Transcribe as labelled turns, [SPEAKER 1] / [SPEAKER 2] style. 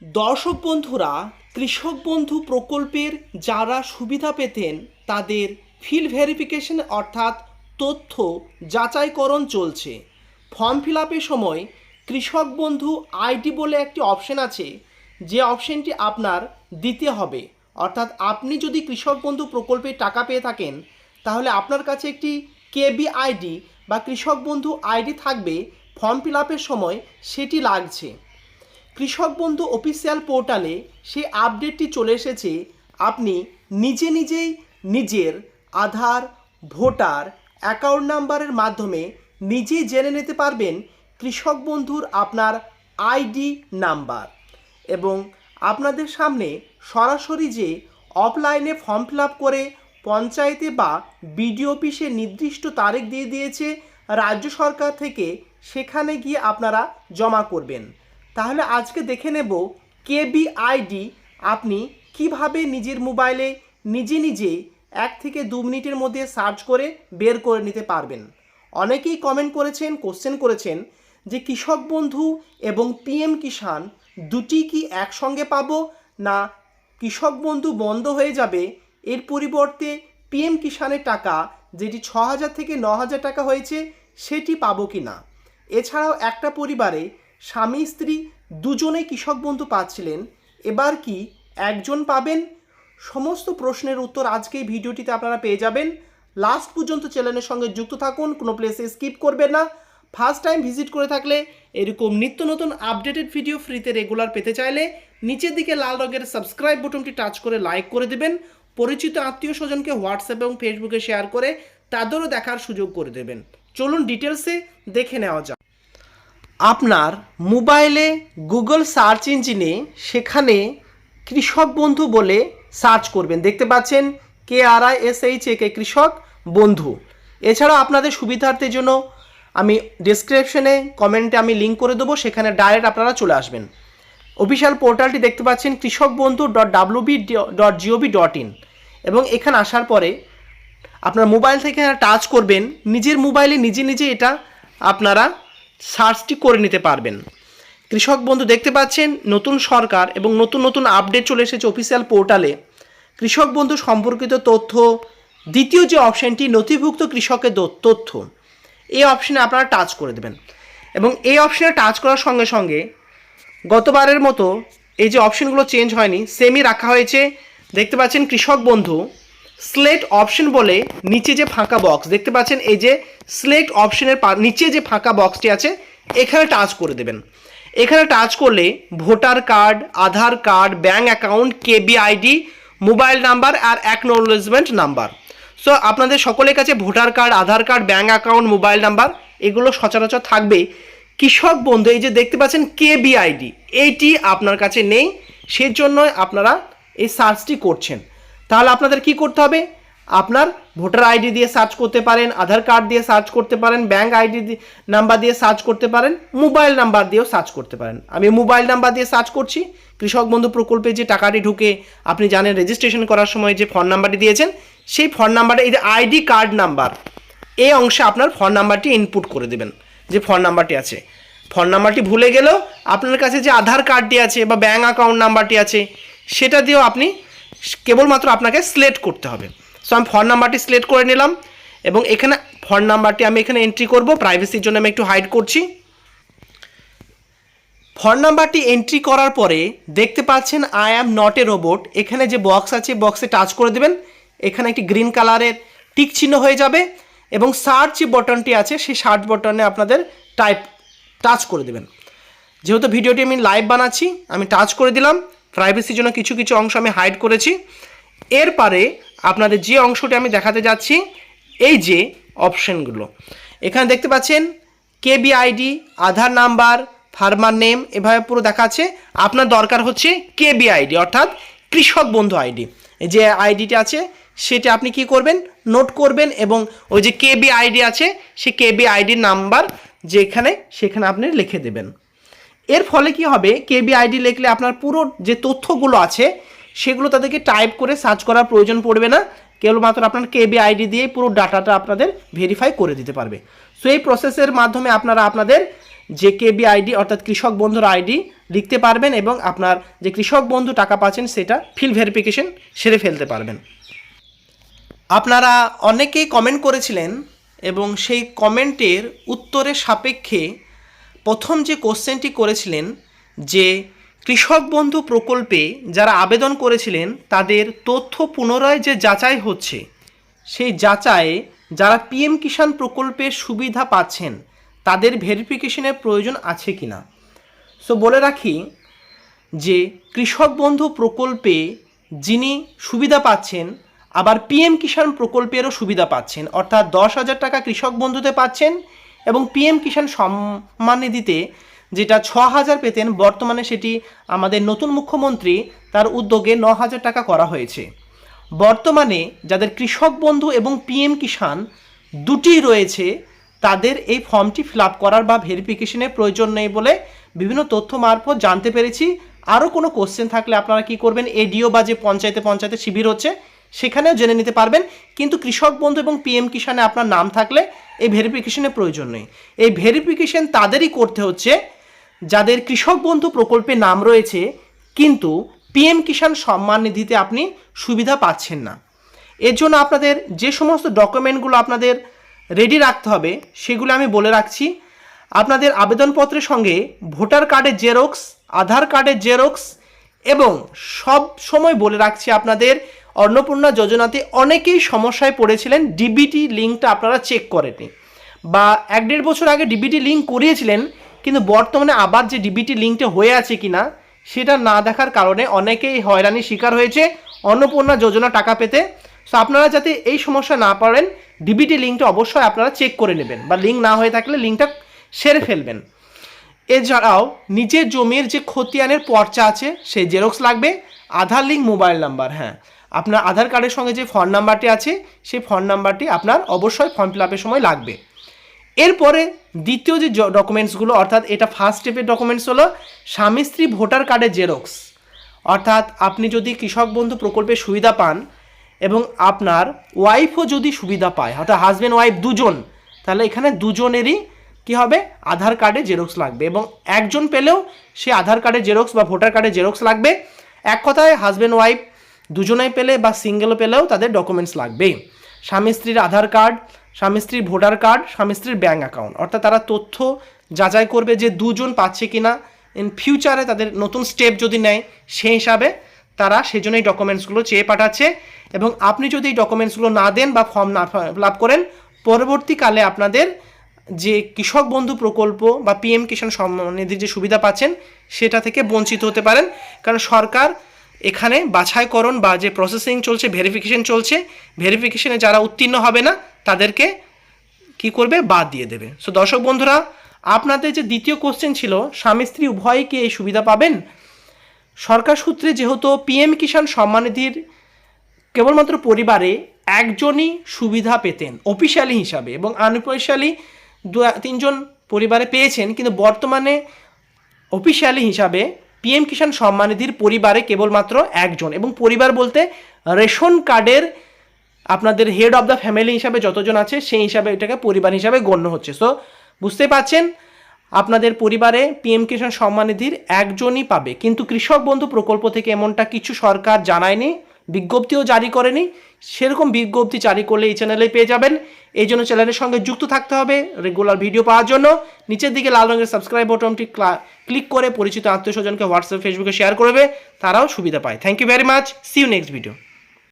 [SPEAKER 1] দর্শক বন্ধুরা, কৃষক বন্ধু প্রকল্পের যারা সুবিধা পেতেন তাদের ফিল্ড ভেরিফিকেশন অর্থাৎ তথ্য যাচাইকরণ চলছে। ফর্ম ফিল আপের সময় কৃষক বন্ধু আইডি বলে একটি অপশন আছে, যে অপশনটি আপনার দিতে হবে। অর্থাৎ আপনি যদি কৃষক বন্ধু প্রকল্পে টাকা পেয়ে থাকেন তাহলে আপনার কাছে একটি কেবি আইডি বা কৃষক বন্ধু আইডি থাকবে। ফর্ম ফিল আপের সময় সেটি লাগছে। কৃষক বন্ধু অফিসিয়াল পোর্টালে সেই আপডেটটি চলে এসেছে। আপনি নিজেই নিজের আধার, ভোটার, অ্যাকাউন্ট নাম্বারের মাধ্যমে নিজেই জেনে নিতে পারবেন কৃষক বন্ধুর আপনার আইডি নাম্বার। এবং আপনাদের সামনে সরাসরি যে অফলাইনে ফর্ম ফিল আপ করে পঞ্চায়েতে বা বিডিও অফিসে নির্দিষ্ট তারিখ দিয়ে দিয়েছে রাজ্য সরকার থেকে, সেখানে গিয়ে আপনারা জমা করবেন। তাহলে আজকে দেখে নেব কেবি আইডি আপনি কিভাবে নিজের মোবাইলে নিজে 1 থেকে 2 মিনিটের মধ্যে সার্চ করে বের করে নিতে পারবেন। অনেকেই কমেন্ট করেছেন, কোশ্চেন করেছেন যে কৃষক বন্ধু এবং পিএম কিষাণ দুটি কি একসঙ্গে পাবো, না কৃষক বন্ধু বন্ধ হয়ে যাবে, এর পরিবর্তে পিএম কিষাণের টাকা যেটি 6,000 থেকে 9,000 টাকা হয়েছে সেটি পাবো কি না। এছাড়াও একটা পরিবারে স্বামী স্ত্রী দুজনেই কৃষক বন্ধু পাচ্ছিলেন, এবার কি একজন পাবেন? সমস্ত প্রশ্নের উত্তর আজকে এই ভিডিওটিতে আপনারা পেয়ে যাবেন। লাস্ট পর্যন্ত চ্যানেলের সঙ্গে যুক্ত থাকুন, কোনো প্লেসে স্কিপ করবেন না। ফার্স্ট টাইম ভিজিট করে থাকলে এরকম নিত্য নতুন আপডেটেড ভিডিও ফ্রিতে রেগুলার পেতে চাইলে নিচের দিকে লাল রঙের সাবস্ক্রাইব বাটনটি টাচ করে লাইক করে দেবেন। পরিচিত আত্মীয় স্বজনকে হোয়াটসঅ্যাপ এবং ফেসবুকে শেয়ার করে তাদেরও দেখার সুযোগ করে দেবেন। চলুন ডিটেলসে দেখে নেওয়া যাক। আপনার মোবাইলে গুগল সার্চ ইঞ্জিনে সেখানে কৃষক বন্ধু বলে সার্চ করবেন। দেখতে পাচ্ছেন KRISHAK কৃষক বন্ধু। এছাড়াও আপনাদের সুবিধার্থের জন্য আমি ডেসক্রিপশনে কমেন্টে আমি লিঙ্ক করে দেবো, সেখানে ডাইরেক্ট আপনারা চলে আসবেন। অফিসিয়াল পোর্টালটি দেখতে পাচ্ছেন kৃষকবন্ধু.wb.gov.in এবং এখানে আসার পরে আপনার মোবাইল থেকে টাচ করবেন, নিজের মোবাইলে নিজে এটা আপনারা সার্চটি করে নিতে পারবেন। কৃষক বন্ধু দেখতে পাচ্ছেন নতুন সরকার এবং নতুন আপডেট চলে এসেছে অফিসিয়াল পোর্টালে। কৃষক বন্ধু সম্পর্কিত তথ্য, দ্বিতীয় যে অপশানটি নথিভুক্ত কৃষকের তথ্য, এই অপশানে আপনারা টাচ করে দেবেন। এবং এই অপশানে টাচ করার সঙ্গে সঙ্গে গতবারের মতো এই যে অপশানগুলো চেঞ্জ হয়নি, সেমই রাখা হয়েছে। দেখতে পাচ্ছেন কৃষক বন্ধু সিলেক্ট অপশন বলে নিচে যে ফাঁকা বক্স দেখতে পাচ্ছেন, এই যে সিলেক্ট অপশনের নিচে যে ফাঁকা বক্সটি আছে এখানে টাচ করে দেবেন। এখানে টাচ করলে voter card, Aadhaar card, bank account, KB ID, mobile number আর অ্যাকনোলেজমেন্ট নাম্বার। সো আপনাদের সকলের কাছে voter card, Aadhaar card, bank account, mobile number এগুলো সচরাচর থাকবে। কৃষক বন্ধু এই যে দেখতে পাচ্ছেন কেবি আইডি, এইটি আপনার কাছে নেই, সেজন্য আপনারা এই সার্চটি করছেন। তাহলে আপনাদের কি করতে হবে? আপনার ভোটার আইডি দিয়ে সার্চ করতে পারেন, আধার কার্ড দিয়ে সার্চ করতে পারেন, ব্যাঙ্ক আইডি নাম্বার দিয়ে সার্চ করতে পারেন, মোবাইল নাম্বার দিয়েও সার্চ করতে পারেন। আমি মোবাইল নাম্বার দিয়ে সার্চ করছি। কৃষক বন্ধু প্রকল্পে যে টাকাটি ঢুকে আপনি জানেন রেজিস্ট্রেশন করার সময় যে ফোন নাম্বারটি দিয়েছেন, সেই ফোন নাম্বারে এই যে আইডি কার্ড নাম্বার, এই অংশে আপনার ফোন নাম্বারটি ইনপুট করে দেবেন। যে ফোন নাম্বারটি আছে, ফোন নাম্বারটি ভুলে গেলেও আপনার কাছে যে আধার কার্ডটি আছে বা ব্যাঙ্ক অ্যাকাউন্ট নাম্বারটি আছে সেটা দিয়েও আপনি কেবলমাত্র আপনাকে সিলেক্ট করতে হবে। সো আমি ফোন নাম্বারটি সিলেক্ট করে নিলাম এবং এখানে ফোন নাম্বারটি আমি এখানে এন্ট্রি করব। প্রাইভেসির জন্য আমি একটু হাইড করছি। ফোন নাম্বারটি এন্ট্রি করার পরে দেখতে পাচ্ছেন I am not a robot, এখানে যে বক্স আছে বক্সে টাচ করে দেবেন। এখানে একটি গ্রিন কালারের টিক চিহ্ন হয়ে যাবে এবং সার্চ যে বটনটি আছে সেই সার্চ বটনে আপনাদের টাচ করে দেবেন। যেহেতু ভিডিওটি আমি লাইভ বানাচ্ছি, আমি টাচ করে দিলাম। প্রাইভেসির জন্য কিছু অংশ আমি হাইড করেছি। এরপরে আপনাদের যে অংশটি আমি দেখাতে যাচ্ছি, এই যে অপশানগুলো এখানে দেখতে পাচ্ছেন কেবি আইডি, আধার নাম্বার, ফার্মার নেম, এভাবে পুরো দেখাচ্ছে। আপনার দরকার হচ্ছে কেবি আইডি অর্থাৎ কৃষক বন্ধু আইডি। যে আইডিটি আছে সেটা আপনি কি করবেন, নোট করবেন এবং ওই যে কেবি আইডি আছে সেই কেবি আইডির নাম্বার যেখানে সেখানে আপনি লিখে দেবেন। এর ফলে কি হবে, কেবি আইডি লিখলে আপনার পুরো যে তথ্যগুলো আছে সেগুলো তাদেরকে টাইপ করে সার্চ করার প্রয়োজন পড়বে না, কেবলমাত্র আপনার কেবি আইডি দিয়ে পুরো ডাটাটা আপনাদের ভেরিফাই করে দিতে পারবে। সো এই প্রসেসের মাধ্যমে আপনারা আপনাদের JKB আইডি অর্থাৎ কৃষক বন্ধুর আইডি লিখতে পারবেন এবং আপনার যে কৃষক বন্ধু টাকা পাচ্ছেন সেটা ফিল ভেরিফিকেশন সেরে ফেলতে পারবেন। আপনারা অনেকেই কমেন্ট করেছিলেন এবং সেই কমেন্টের উত্তরের সাপেক্ষে প্রথম যে কোশ্চেনটি করেছিলেন যে কৃষক বন্ধু প্রকল্পে যারা আবেদন করেছিলেন তাদের তথ্য পুনরায় যে যাচাই হচ্ছে, সেই যাচাইয়ে যারা PM কিষাণ প্রকল্পের সুবিধা পাচ্ছেন তাদের ভেরিফিকেশনের প্রয়োজন আছে কি না। সো বলে রাখি যে কৃষক বন্ধু প্রকল্পে যিনি সুবিধা পাচ্ছেন আবার PM কিষাণ প্রকল্পেরও সুবিধা পাচ্ছেন, অর্থাৎ 10,000 টাকা কৃষক বন্ধুতে পাচ্ছেন এবং PM কিষাণ সম্মান নিধিতে যেটা 6,000 পেতেন, বর্তমানে সেটি আমাদের নতুন মুখ্যমন্ত্রী তার উদ্যোগে 9,000 টাকা করা হয়েছে। বর্তমানে যাদের কৃষক বন্ধু এবং PM কিষাণ দুটি রয়েছে তাদের এই ফর্মটি ফিল আপ করার বা ভেরিফিকেশনের প্রয়োজন নেই বলে বিভিন্ন তথ্য মারফত জানতে পেরেছি। আরও কোনো কোশ্চেন থাকলে আপনারা কি করবেন, এডিও বা যে পঞ্চায়েতে শিবির হচ্ছে সেখানেও জেনে নিতে পারবেন। কিন্তু কৃষক বন্ধু এবং PM কিষাণে আপনার নাম থাকলে এই ভেরিফিকেশনের প্রয়োজন নেই। এই ভেরিফিকেশন তাদেরই করতে হচ্ছে যাদের কৃষক বন্ধু প্রকল্পে নাম রয়েছে কিন্তু PM কিষাণ সম্মান নিধিতে আপনি সুবিধা পাচ্ছেন না। এর জন্য আপনাদের যে সমস্ত ডকুমেন্টগুলো আপনাদের রেডি রাখতে হবে সেগুলো আমি বলে রাখছি। আপনাদের আবেদনপত্রের সঙ্গে ভোটার কার্ডের জেরক্স, আধার কার্ডের জেরক্স এবং সব সময় বলে রাখছি আপনাদের অন্নপূর্ণা যোজনাতে অনেকেই সমস্যায় পড়েছিলেন, DBT লিঙ্কটা আপনারা চেক করেনি বা 1-1.5 বছর আগে DBT লিঙ্ক করিয়েছিলেন কিন্তু বর্তমানে আবার যে DBT লিঙ্কটা হয়ে আছে কিনা সেটা না দেখার কারণে অনেকেই হয়রানির শিকার হয়েছে অন্নপূর্ণা যোজনা টাকা পেতে। সো আপনারা যাতে এই সমস্যা না পড়েন DBT লিঙ্কটা অবশ্যই আপনারা চেক করে নেবেন বা লিঙ্ক না হয়ে থাকলে লিঙ্কটা সেরে ফেলবেন। এছাড়াও নিজের জমির যে খতিয়ানের পর্চা আছে সেই জেরক্স লাগবে, আধার লিঙ্ক, মোবাইল নাম্বার। হ্যাঁ, আপনার আধার কার্ডের সঙ্গে যে ফোন নাম্বারটি আছে সেই ফোন নাম্বারটি আপনার অবশ্যই ফর্ম ফিল আপের সময় লাগবে। এরপরে দ্বিতীয় যে ডকুমেন্টসগুলো, অর্থাৎ এটা ফার্স্ট স্টেপের ডকুমেন্টস হলো স্বামী স্ত্রী ভোটার কার্ডের জেরক্স। অর্থাৎ আপনি যদি কৃষক বন্ধু প্রকল্পের সুবিধা পান এবং আপনার ওয়াইফও যদি সুবিধা পায়, অর্থাৎ হাজব্যান্ড ওয়াইফ দুজন, তাহলে এখানে দুজনেরই কি হবে, আধার কার্ডের জেরক্স লাগবে এবং একজন পেলেও সে আধার কার্ডের জেরক্স বা ভোটার কার্ডের জেরক্স লাগবে। এক কথায় হাজব্যান্ড ওয়াইফ দুজনেই পেলে বা সিঙ্গেলও পেলেও তাদের ডকুমেন্টস লাগবে। স্বামী স্ত্রীর আধার কার্ড, স্বামী স্ত্রীর ভোটার কার্ড, স্বামী স্ত্রীর ব্যাঙ্ক অ্যাকাউন্ট, অর্থাৎ তারা তথ্য যাচাই করবে যে দুজন পাচ্ছে কিনা, ইন ফিউচারে তাদের নতুন স্টেপ যদি নেয় সেই হিসাবে তারা সেজন্যই ডকুমেন্টসগুলো চেয়ে পাঠাচ্ছে। এবং আপনি যদি এই ডকুমেন্টসগুলো না দেন বা ফর্ম না ফিল আপ করেন, পরবর্তীকালে আপনাদের যে কৃষক বন্ধু প্রকল্প বা PM কিষাণ সম্মান নিধির যে সুবিধা পাচ্ছেন সেটা থেকে বঞ্চিত হতে পারেন। কারণ সরকার এখানে বাছাইকরণ বা যে প্রসেসিং চলছে, ভেরিফিকেশন চলছে, ভেরিফিকেশনে যারা উত্তীর্ণ হবে না তাদেরকে কি করবে, বাদ দিয়ে দেবে। সো দর্শক বন্ধুরা, আপনাদের যে দ্বিতীয় কোশ্চেন ছিল স্বামী স্ত্রী উভয়ই কি এই সুবিধা পাবেন, সরকার সূত্রে যেহেতু PM কিষাণ সম্মান নিধির কেবলমাত্র পরিবারে একজনই সুবিধা পেতেন অফিসিয়ালি হিসাবে এবং আনঅফিসিয়ালি 2-3 জন পরিবারে পেয়েছেন, কিন্তু বর্তমানে অফিসিয়ালি হিসাবে PM কিষাণ সম্মান নিধির পরিবারে কেবলমাত্র একজন, এবং পরিবার বলতে রেশন কার্ডের আপনাদের হেড অফ দ্য ফ্যামিলি হিসাবে যতজন আছে সেই হিসাবে এটাকে পরিবার হিসাবে গণ্য হচ্ছে। সো বুঝতে পারছেন আপনাদের পরিবারে PM কিষাণ সম্মান নিধির একজনই পাবে, কিন্তু কৃষক বন্ধু প্রকল্প থেকে এমনটা কিছু সরকার জানায়নি, বিজ্ঞপ্তিও জারি করেনি। সেরকম বিজ্ঞপ্তি জারি করলে এই চ্যানেলে পেয়ে যাবেন। এই জন্য চ্যানেলের সঙ্গে যুক্ত থাকতে হবে রেগুলার ভিডিও পাওয়ার জন্য। নিচের দিকে লাল রঙের সাবস্ক্রাইব বাটনটি ক্লিক করে পরিচিত আত্মীয় স্বজনকে হোয়াটসঅ্যাপ, ফেসবুকে শেয়ার করবে, তারাও সুবিধা পায়। Thank you very much, see you next video.